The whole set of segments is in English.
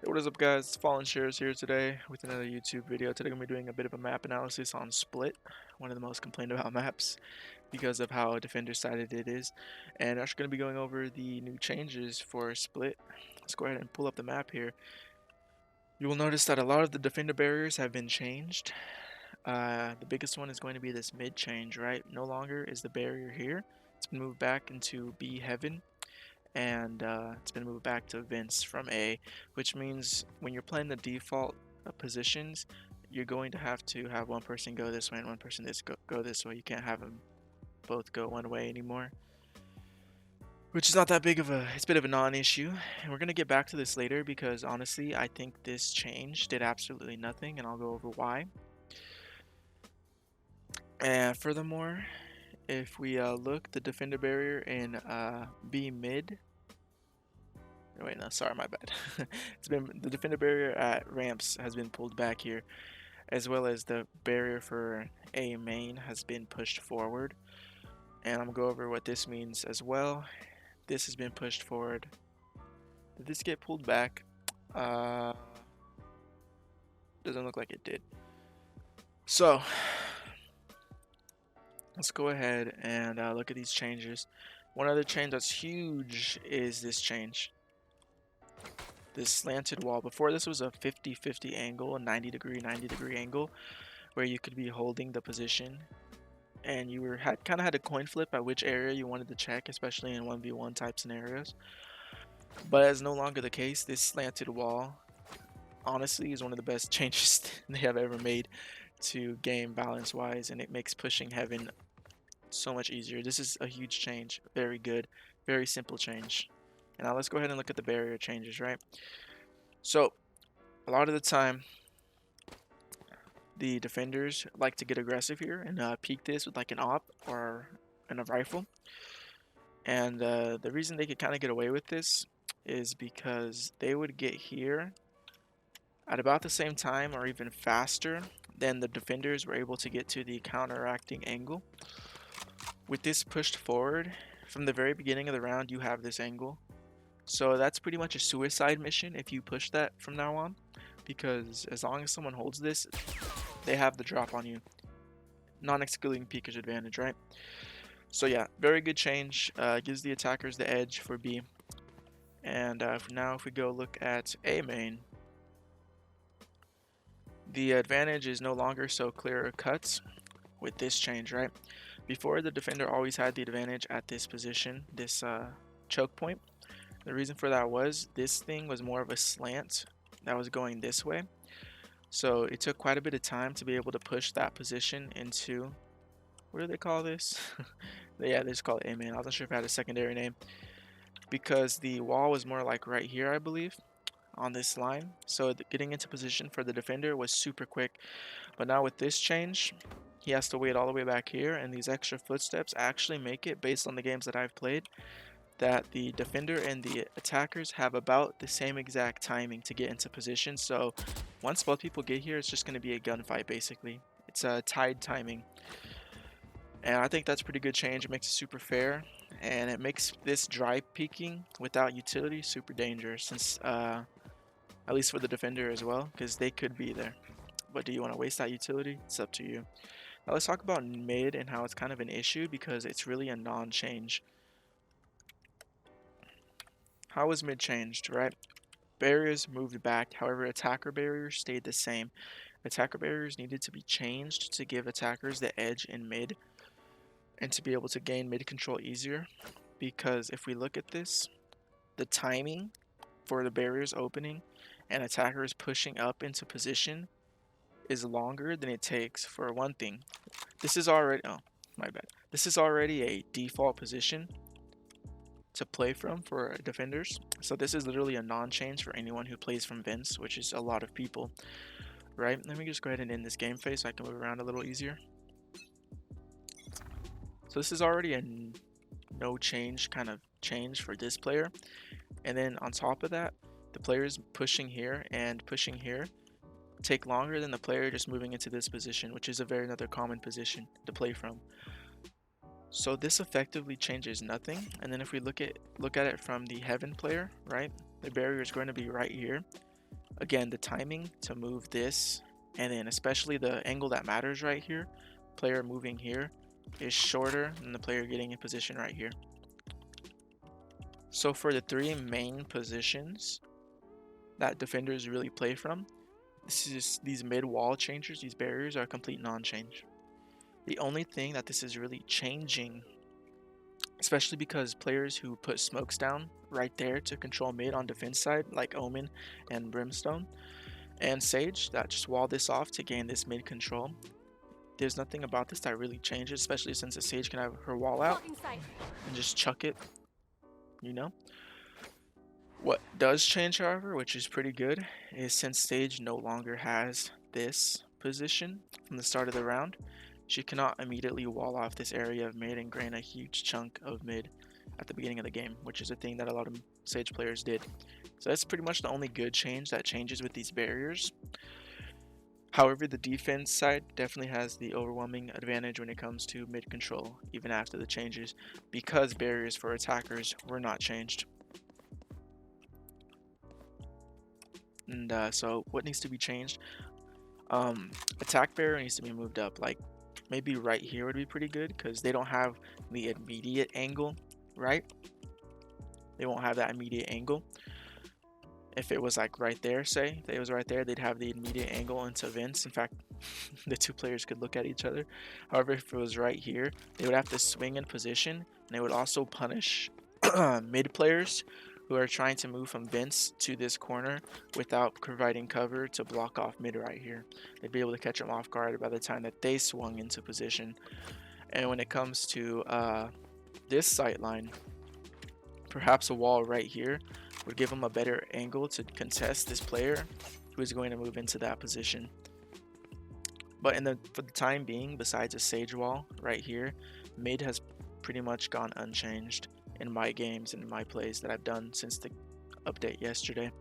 Hey, what is up guys, it's FallenChills here today with another YouTube video. Today I'm going to be doing a bit of a map analysis on Split, one of the most complained about maps because of how defender-sided it is. And I'm actually going to be going over the new changes for Split. Let's go ahead and pull up the map here. You will notice that a lot of the defender barriers have been changed. The biggest one is going to be this mid change, right? No longer is the barrier here. It's been moved back into B Heaven. And it's been moved back to Vince from A, which means when you're playing the default positions, you're going to have one person go this way and one person go this way. You can't have them both go one way anymore, which is not that big of it's a bit of a non-issue. And we're going to get back to this later because honestly, I think this change did absolutely nothing, and I'll go over why. And furthermore, if we look, the defender barrier in B mid. Wait, no, sorry, my bad. It's been the defender barrier at ramps has been pulled back here, as well as the barrier for A main has been pushed forward. And I'm gonna go over what this means as well. This has been pushed forward. Did this get pulled back? Doesn't look like it did. So let's go ahead and look at these changes. One other change that's huge is this change. This slanted wall. Before, this was a 50-50 angle, a 90-degree angle, where you could be holding the position and you kind of had a coin flip at which area you wanted to check, especially in 1v1 type scenarios. But it's no longer the case. This slanted wall honestly is one of the best changes they have ever made to game balance wise, and it makes pushing heaven so much easier. This is a huge change. Very good, very simple change. And now let's go ahead and look at the barrier changes, right? So a lot of the time the defenders like to get aggressive here and peek this with like an op or a rifle. And the reason they could kind of get away with this is because they would get here at about the same time or even faster than the defenders were able to get to the counteracting angle. With this pushed forward, from the very beginning of the round, you have this angle. So that's pretty much a suicide mission if you push that from now on, because as long as someone holds this, they have the drop on you, non-excluding peekage advantage, right? So yeah, very good change. Gives the attackers the edge for B. And now if we go look at A main, the advantage is no longer so clear cuts with this change, right? Before, the defender always had the advantage at this position, this choke point. The reason for that was this thing was more of a slant that was going this way. So it took quite a bit of time to be able to push that position into, what do they call this? Yeah, they just call it A main. I wasn't sure if it had a secondary name, because the wall was more like right here, I believe, on this line. So getting into position for the defender was super quick. But now with this change, he has to wait all the way back here, and these extra footsteps actually make it, based on the games that I've played, that the defender and the attackers have about the same exact timing to get into position. So once both people get here, it's just going to be a gunfight basically. It's a tied timing. And I think that's a pretty good change. It makes it super fair, and it makes this dry peeking without utility super dangerous, since at least for the defender as well, because they could be there. But do you want to waste that utility? It's up to you. Now let's talk about mid and how it's kind of an issue because it's really a non-change. How was mid changed, right? Barriers moved back, however attacker barriers stayed the same. Attacker barriers needed to be changed to give attackers the edge in mid and to be able to gain mid control easier, because if we look at this, the timing for the barriers opening and attackers pushing up into position is longer than it takes for one thing. This is already, oh, my bad. This is already a default position to play from for defenders. So this is literally a non-change for anyone who plays from Vince, which is a lot of people, right? Let me just go ahead and end this game phase so I can move around a little easier. So this is already a no change kind of change for this player. And then on top of that, the players pushing here and pushing here take longer than the player just moving into this position, which is a very another common position to play from. So this effectively changes nothing. And then if we look at it from the heaven player, right? The barrier is going to be right here. Again, the timing to move this, and then especially the angle that matters right here, player moving here, is shorter than the player getting in position right here. So for the three main positions that defenders really play from, these mid wall changers, these barriers are a complete non-change. The only thing that this is really changing, especially because players who put smokes down right there to control mid on defense side, like Omen and Brimstone and Sage, that just wall this off to gain this mid control. There's nothing about this that really changes, especially since the Sage can have her wall out and just chuck it, you know? What does change, however, which is pretty good, is since Sage no longer has this position from the start of the round, she cannot immediately wall off this area of mid and gain a huge chunk of mid at the beginning of the game, which is a thing that a lot of Sage players did. So that's pretty much the only good change that changes with these barriers. However, the defense side definitely has the overwhelming advantage when it comes to mid control, even after the changes, because barriers for attackers were not changed. And so what needs to be changed? Attack barrier needs to be moved up. Like maybe right here would be pretty good because they don't have the immediate angle, right? They won't have that immediate angle. If it was like right there, say, if it was right there, they'd have the immediate angle into Vince. In fact, the two players could look at each other. However, if it was right here, they would have to swing in position, and they would also punish mid players who are trying to move from Vince to this corner without providing cover to block off mid right here. They'd be able to catch them off guard by the time that they swung into position. And when it comes to this sight line, perhaps a wall right here would give them a better angle to contest this player who is going to move into that position. But for the time being, besides a Sage wall right here, mid has pretty much gone unchanged in my games and in my plays that I've done since the update yesterday.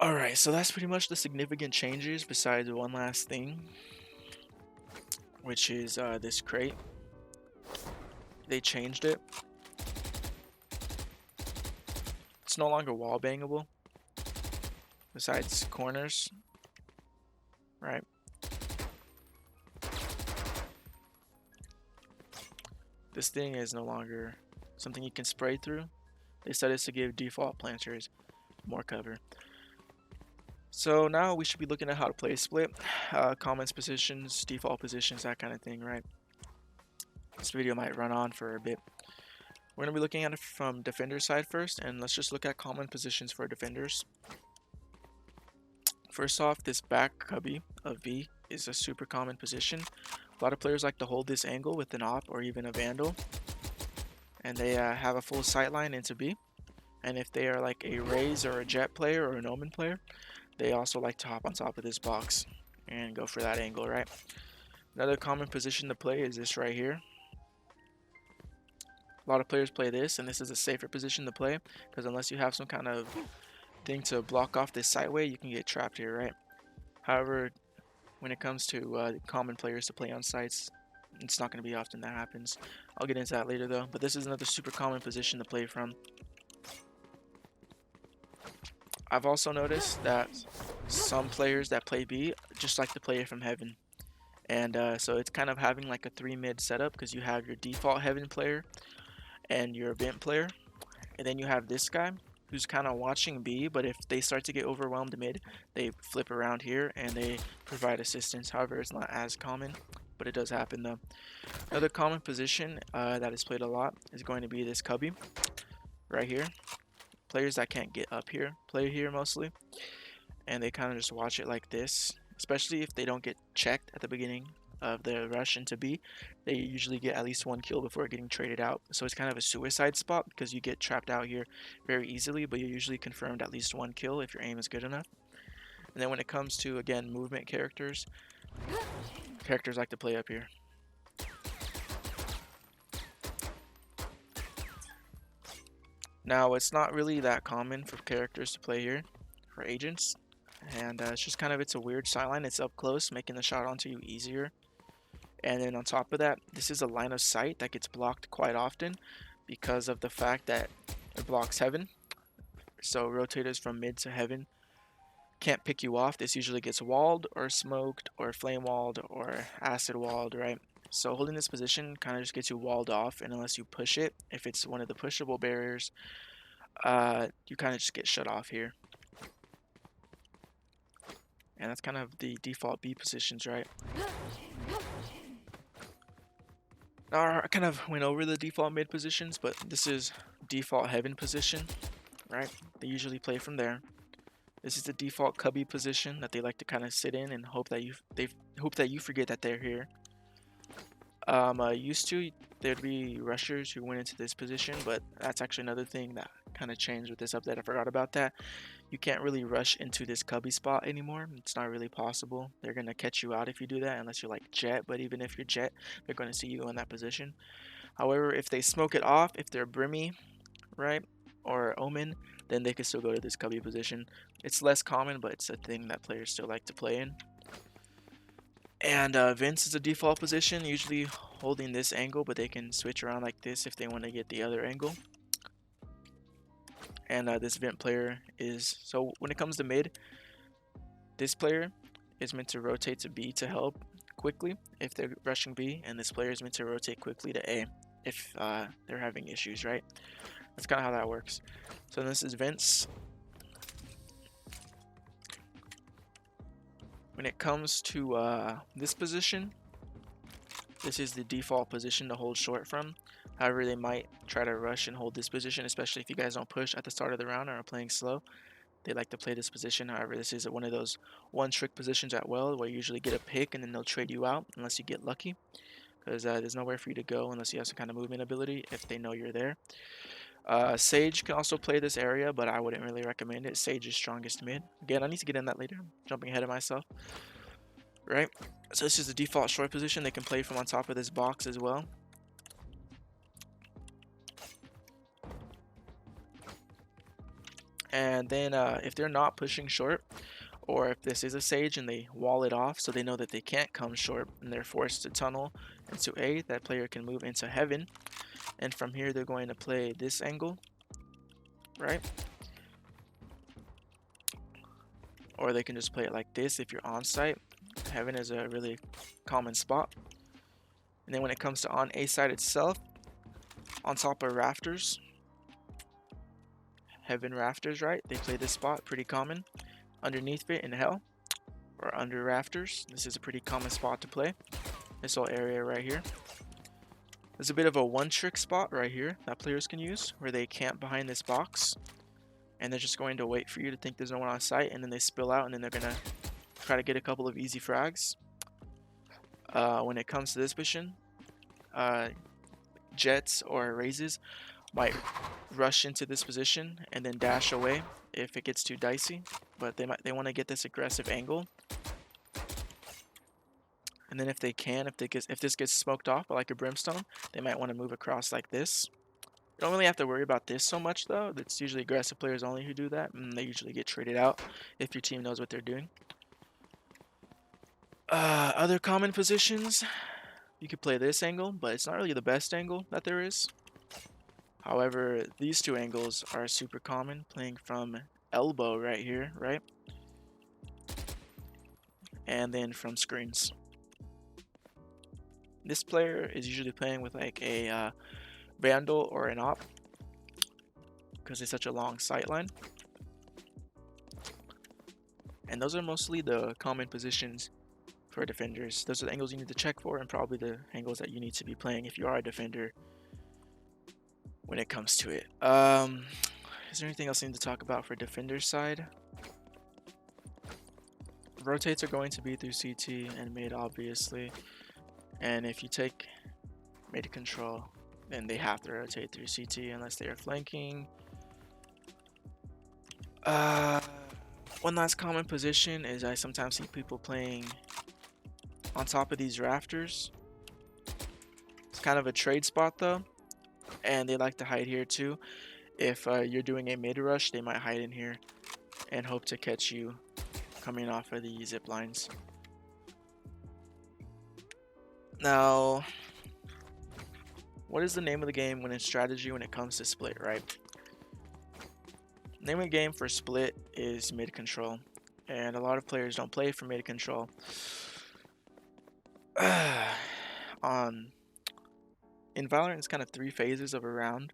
Alright, so that's pretty much the significant changes besides one last thing, which is this crate. They changed it. It's no longer wall bangable besides corners, right? This thing is no longer something you can spray through. They said it's to give default planters more cover. So now we should be looking at how to play a split, comments positions, default positions, that kind of thing, right? This video might run on for a bit. We're going to be looking at it from defender side first, and let's just look at common positions for defenders. First off, this back cubby of V is a super common position. A lot of players like to hold this angle with an op or even a vandal, and they have a full sight line into B. And if they are like a Raze or a Jet player or an Omen player, they also like to hop on top of this box and go for that angle, right? Another common position to play is this right here. A lot of players play this, and this is a safer position to play because unless you have some kind of thing to block off this sideway, you can get trapped here, right? However, when it comes to common players to play on sites, it's not going to be often that happens. I'll get into that later though, but this is another super common position to play from. I've also noticed that some players that play B just like to play it from heaven. And so it's kind of having like a 3 mid setup because you have your default heaven player and your event player. And then you have this guy who's kind of watching B, but if they start to get overwhelmed mid, they flip around here and they provide assistance. However, it's not as common, but it does happen though. Another common position that is played a lot is going to be this cubby right here. Players that can't get up here play here mostly, and they kind of just watch it like this, especially if they don't get checked at the beginning of the rush into B. They usually get at least 1 kill before getting traded out, so it's kind of a suicide spot because you get trapped out here very easily, but you're usually confirmed at least 1 kill if your aim is good enough. And then when it comes to, again, movement characters like to play up here. Now, it's not really that common for characters to play here, for agents, and it's just kind of, it's a weird sideline. It's up close, making the shot onto you easier. And then on top of that, this is a line of sight that gets blocked quite often because of the fact that it blocks heaven. So rotators from mid to heaven can't pick you off. This usually gets walled or smoked or flame walled or acid walled, right? So holding this position kind of just gets you walled off, and unless you push it, if it's one of the pushable barriers, you kind of just get shut off here. And that's kind of the default B positions, right? Now I kind of went over the default mid positions, but this is default heaven position, right? They usually play from there. This is the default cubby position that they like to kind of sit in and hope that you forget that they're here. Used to there'd be rushers who went into this position, but that's actually another thing that kind of changed with this update. I forgot about that. You can't really rush into this cubby spot anymore. It's not really possible. They're gonna catch you out if you do that, unless you're like Jet. But even if you're Jet, they're gonna see you in that position. However, if they smoke it off, if they're Brimmy, right, or Omen, then they can still go to this cubby position. It's less common, but it's a thing that players still like to play in. And Vince is a default position, usually holding this angle, but they can switch around like this if they want to get the other angle. And this Vent player is, so when it comes to mid, this player is meant to rotate to B to help quickly if they're rushing B, and this player is meant to rotate quickly to A if they're having issues, right? That's kind of how that works. So this is Vince. When it comes to this position, this is the default position to hold short from. However, they might try to rush and hold this position, especially if you guys don't push at the start of the round or are playing slow. They like to play this position. However, this is one of those one-trick positions at well where you usually get a pick and then they'll trade you out unless you get lucky, because there's nowhere for you to go unless you have some kind of movement ability if they know you're there. Sage can also play this area, but I wouldn't really recommend it. Sage is strongest mid. Again, I need to get in that later. I'm jumping ahead of myself. Right? So this is the default short position. They can play from on top of this box as well. And then if they're not pushing short, or if this is a Sage and they wall it off so they know that they can't come short and they're forced to tunnel into A, that player can move into heaven. And from here, they're going to play this angle, right? Or they can just play it like this if you're on site. Heaven is a really common spot. And then when it comes to on A side itself, on top of rafters, heaven rafters, right? They play this spot, pretty common. Underneath it in hell, or under rafters, this is a pretty common spot to play. This whole area right here. There's a bit of a one-trick spot right here that players can use, where they camp behind this box, and they're just going to wait for you to think there's no one on site, and then they spill out, and then they're gonna try to get a couple of easy frags. When it comes to this position, Jets or Raises might rush into this position and then dash away if it gets too dicey, but they want to get this aggressive angle. And then if they can, if this gets smoked off by like a brimstone, they might want to move across like this. You don't really have to worry about this so much though. It's usually aggressive players only who do that, and they usually get traded out if your team knows what they're doing. Other common positions, you could play this angle, but it's not really the best angle that there is. However, these two angles are super common, playing from elbow right here, right? And then from screens. This player is usually playing with like a Vandal or an Op, because it's such a long sight line. And those are mostly the common positions for defenders. Those are the angles you need to check for, and probably the angles that you need to be playing if you are a defender when it comes to it. Is there anything else I need to talk about for defender side? Rotates are going to be through CT and mid, obviously. And if you take mid control, then they have to rotate through CT unless they are flanking. One last common position is I sometimes see people playing on top of these rafters. It's kind of a trade spot though, and they like to hide here too. If you're doing a mid rush, they might hide in here and hope to catch you coming off of the zip lines. Now, what is the name of the game when it's strategy when it comes to split, right? Name of the game for split is mid control. and a lot of players don't play for mid control. In Valorant, it's kind of 3 phases of a round.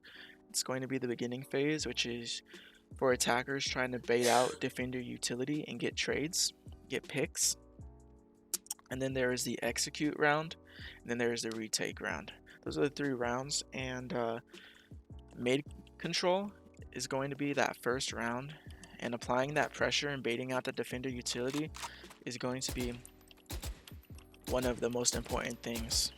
It's going to be the beginning phase, which is for attackers trying to bait out defender utility and get trades, get picks. And then there is the execute round, and then there is the retake round. Those are the 3 rounds, and mid control is going to be that first round, and applying that pressure and baiting out the defender utility is going to be one of the most important things.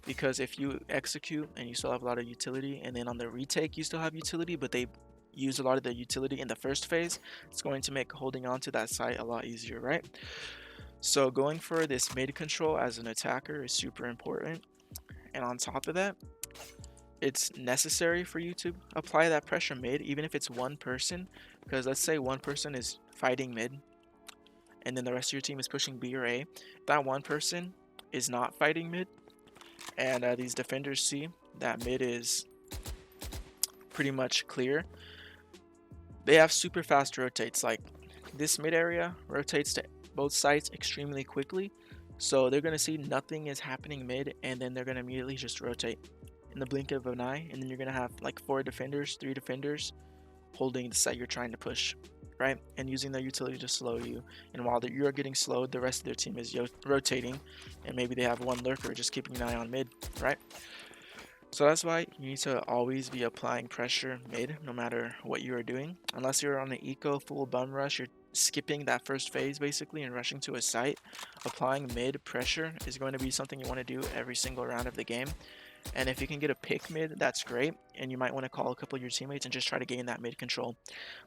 Because if you execute and you still have a lot of utility, and then on the retake you still have utility, but they use a lot of the utility in the first phase, it's going to make holding on to that site a lot easier, right? So going for this mid control as an attacker is super important. And on top of that, it's necessary for you to apply that pressure mid, even if it's one person. Because let's say one person is fighting mid, and then the rest of your team is pushing B or A. That one person is not fighting mid, and these defenders see that mid is pretty much clear. They have super fast rotates. Like this mid area rotates to both sides extremely quickly, so they're going to see nothing is happening mid, and then they're going to immediately just rotate in the blink of an eye, and then you're going to have like 4 defenders, 3 defenders holding the site you're trying to push, right? And using their utility to slow you. And while you're getting slowed, the rest of their team is rotating, and maybe they have one lurker just keeping an eye on mid, right? So that's why you need to always be applying pressure mid, no matter what you are doing. Unless you're on an eco full bum rush, you're skipping that first phase basically and rushing to a site. Applying mid pressure is going to be something you want to do every single round of the game. And if you can get a pick mid, that's great. And you might want to call a couple of your teammates and just try to gain that mid control.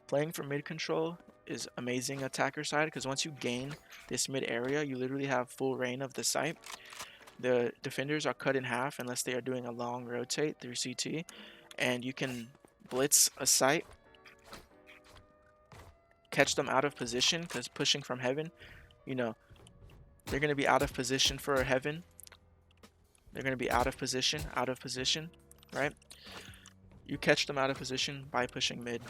Playing for mid control is amazing attacker side, because once you gain this mid area, you literally have full reign of the site. The defenders are cut in half unless they are doing a long rotate through CT, and you can blitz a site, catch them out of position, because pushing from heaven, you know, they're going to be out of position for a heaven. They're going to be out of position, right? You catch them out of position by pushing mid.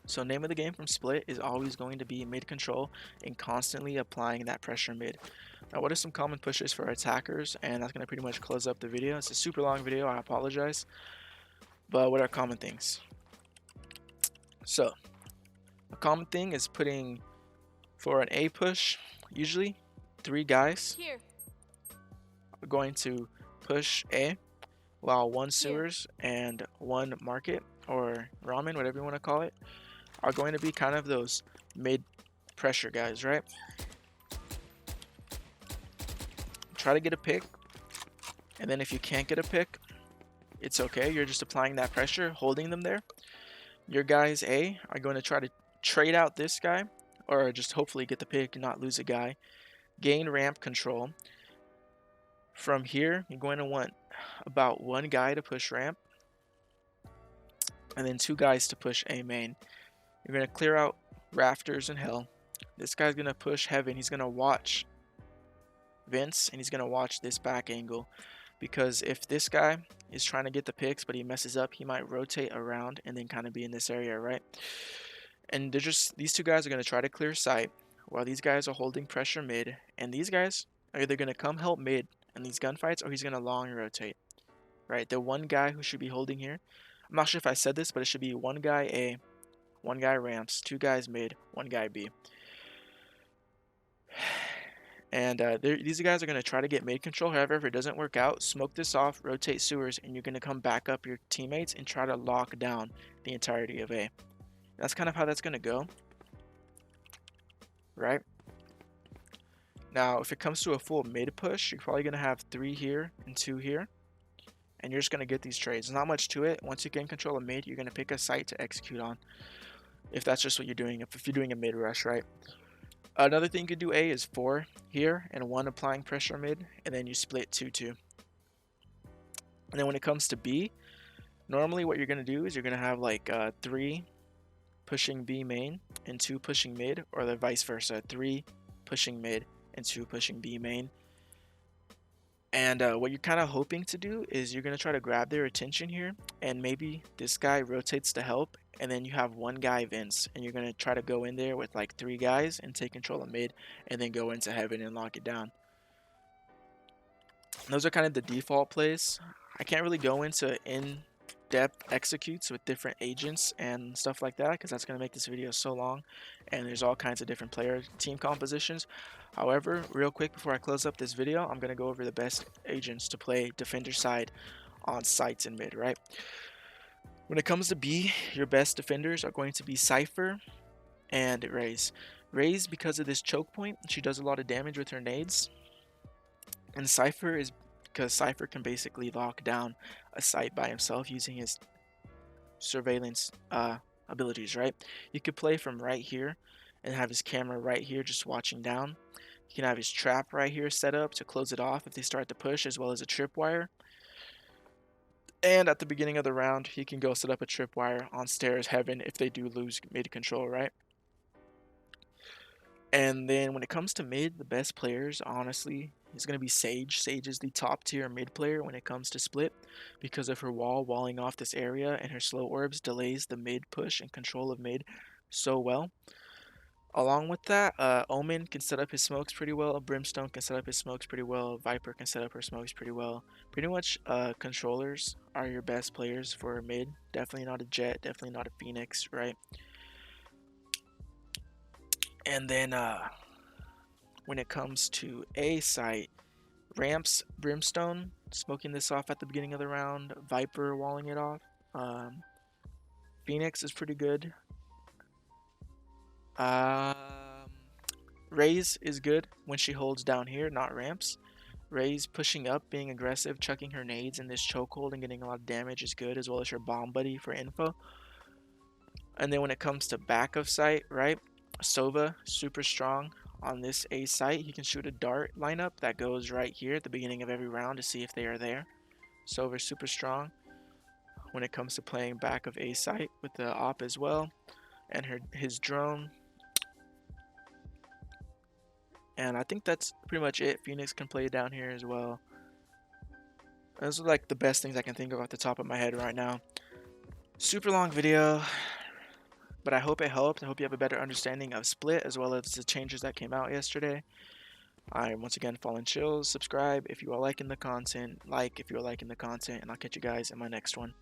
So name of the game from Split is always going to be mid control and constantly applying that pressure mid. Now, what are some common pushes for attackers? And that's going to pretty much close up the video. It's a super long video, I apologize. But what are common things? So, a common thing is putting, for an A push, usually 3 guys are going to push A, while 1 sewers and 1 market, or ramen, whatever you want to call it, are going to be kind of those mid pressure guys, right? Try to get a pick, and then if you can't get a pick, it's okay. You're just applying that pressure, holding them there. Your guys A are going to try to trade out this guy, or just hopefully get the pick and not lose a guy. Gain ramp control. From here, you're going to want about 1 guy to push ramp, and then 2 guys to push A main. You're going to clear out rafters and hell. This guy's going to push heaven. He's going to watch Vince, and he's going to watch this back angle, because if this guy is trying to get the picks but he messes up, he might rotate around and then kind of be in this area, right? And these 2 guys are going to try to clear sight while these guys are holding pressure mid, and these guys are either going to come help mid in these gunfights, or he's going to long rotate, right? The 1 guy who should be holding here, I'm not sure if I said this, but it should be 1 guy A, 1 guy ramps, 2 guys mid, 1 guy B. And these guys are going to try to get mid control. However, if it doesn't work out, smoke this off, rotate sewers, and you're going to come back up your teammates and try to lock down the entirety of A. That's kind of how that's going to go, right? Now, if it comes to a full mid push, you're probably going to have 3 here and 2 here, and you're just going to get these trades. There's not much to it. Once you gain control of mid, you're going to pick a site to execute on, if that's just what you're doing, if you're doing a mid rush, right? Another thing you could do A is 4 here and 1 applying pressure mid, and then you split 2-2. And then when it comes to B, normally what you're going to do is you're going to have like 3 pushing B main and 2 pushing mid, or the vice versa, 3 pushing mid and 2 pushing B main. And what you're kind of hoping to do is you're going to try to grab their attention here, and maybe this guy rotates to help, and then you have one guy Vince, and you're going to try to go in there with like 3 guys and take control of mid, and then go into heaven and lock it down. Those are kind of the default plays. I can't really go into in-depth executes with different agents and stuff like that because that's going to make this video so long, and there's all kinds of different player team compositions. However, real quick before I close up this video, I'm going to go over the best agents to play defender side on sites in mid, right? When it comes to B, your best defenders are going to be Cypher and Raze. Raze, because of this choke point, she does a lot of damage with her nades. And Cypher is because Cypher can basically lock down a site by himself using his surveillance abilities, right? You could play from right here and have his camera right here just watching down. You can have his trap right here set up to close it off if they start to push, as well as a tripwire. And at the beginning of the round, he can go set up a tripwire on stairs heaven if they do lose mid control, right? And then when it comes to mid, the best players, honestly, is going to be Sage. Sage is the top tier mid player when it comes to split because of her walling off this area, and her slow orbs delays the mid push and control of mid so well. Along with that, Omen can set up his smokes pretty well. Brimstone can set up his smokes pretty well. Viper can set up her smokes pretty well. Pretty much controllers are your best players for mid. Definitely not a Jet, definitely not a Phoenix, right? And then when it comes to A site, Ramps, Brimstone, smoking this off at the beginning of the round. Viper walling it off. Phoenix is pretty good. Raze is good when she holds down here, not Ramps. Raze pushing up, being aggressive, chucking her nades in this chokehold and getting a lot of damage is good, as well as her bomb buddy for info. And then when it comes to back of sight, right? Sova, super strong on this A site. He can shoot a dart lineup that goes right here at the beginning of every round to see if they are there. Sova super strong when it comes to playing back of A site with the op as well. And his drone. And I think that's pretty much it. Phoenix can play down here as well. Those are like the best things I can think of off the top of my head right now. Super long video, but I hope it helped. I hope you have a better understanding of Split as well as the changes that came out yesterday. I'm once again FallenChills. Subscribe if you are liking the content, like if you are liking the content, and I'll catch you guys in my next one.